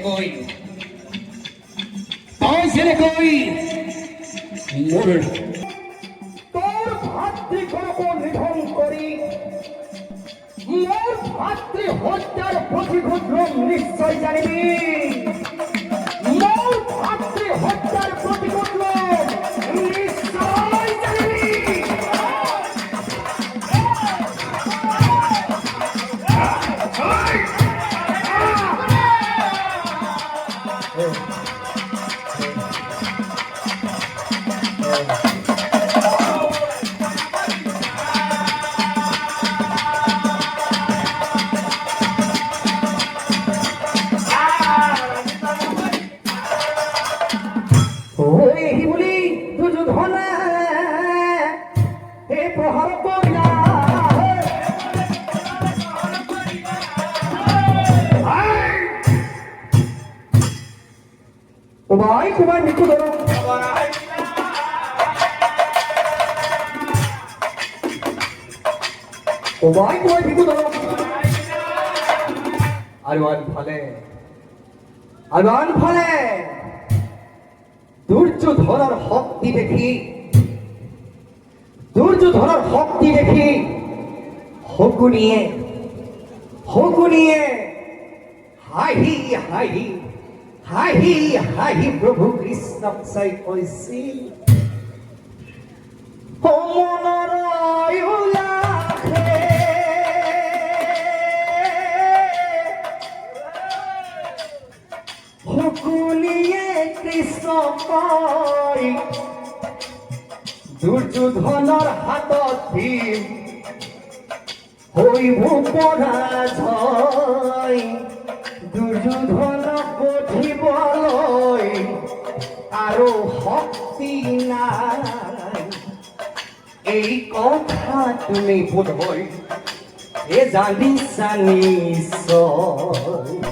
যেনেকৈ তই যেনেকৈ মোৰ তোর ভাতৃগণকে নিধন করি মোর ভাতৃ হত্যার প্রতিশোধ নিশ্চয় জানিবি মোর ভাতৃ হত্যার প্রতিশোধ নিশ্চয় জানিবি এই বলি দুর্যোধন হে প্রহার করিয়া উভয় কুমার মৃত্যু ধর উভয় কুমার মৃত্যু ধর আরওয়ান ফলে দুর্যোধনের শক্তি দেখি শকুনিয়ে হাঁহি প্ৰভু কৃষ্ণক চাই কৈছিল মনৰ উল্লাসে শকুনিয়ে কৃষ্ণক দুৰ্যোধনৰ হাতত দিম হইব পৰাজয় দুৰ্যোধনক গঠিবলৈ আৰু শক্তি নাই এই কথা তুমি বোধহয় জানিছা নিশ্চয়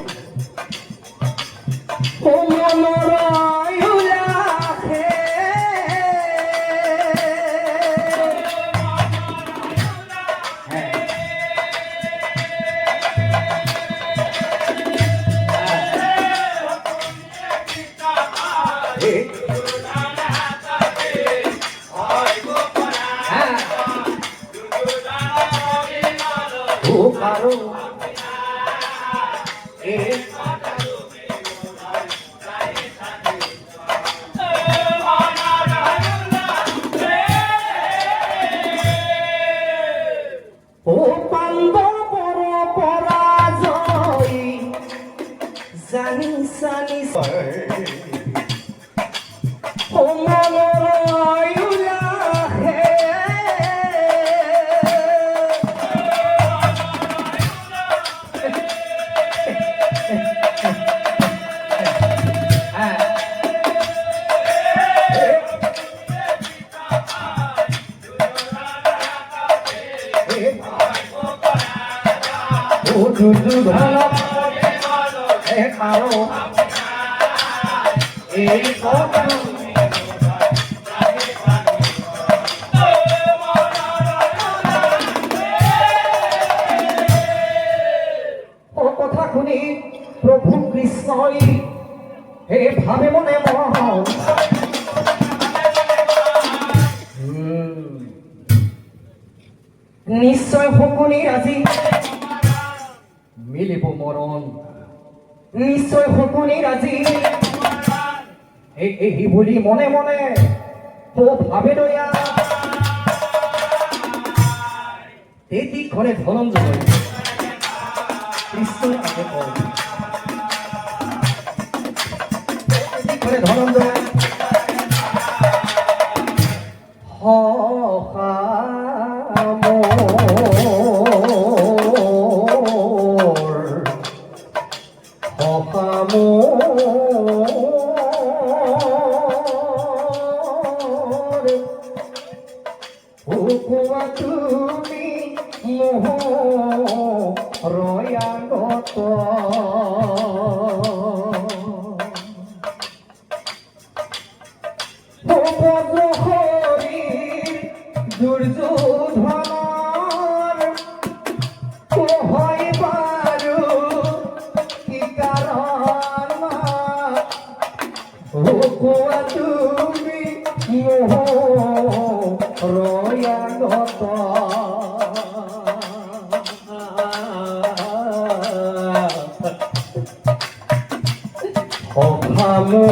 মনৰ উল্লাসে দুর্যোধন এই কথা শুনি প্ৰভু কৃষ্ণই হে ভাবে মনে নিশ্চয় শকুনিৰ আজি মিলিব মৰণ নিশ্চয় শকুনিৰ আজি এই বুলি মনে ভাবে দয়া তেতিক্ষণে ধনঞ্জয় কৃষ্ণৰ আগে কয় তেতিক্ষণে ধনঞ্জয় কোৱা তুমি ৰয়াগত সভামো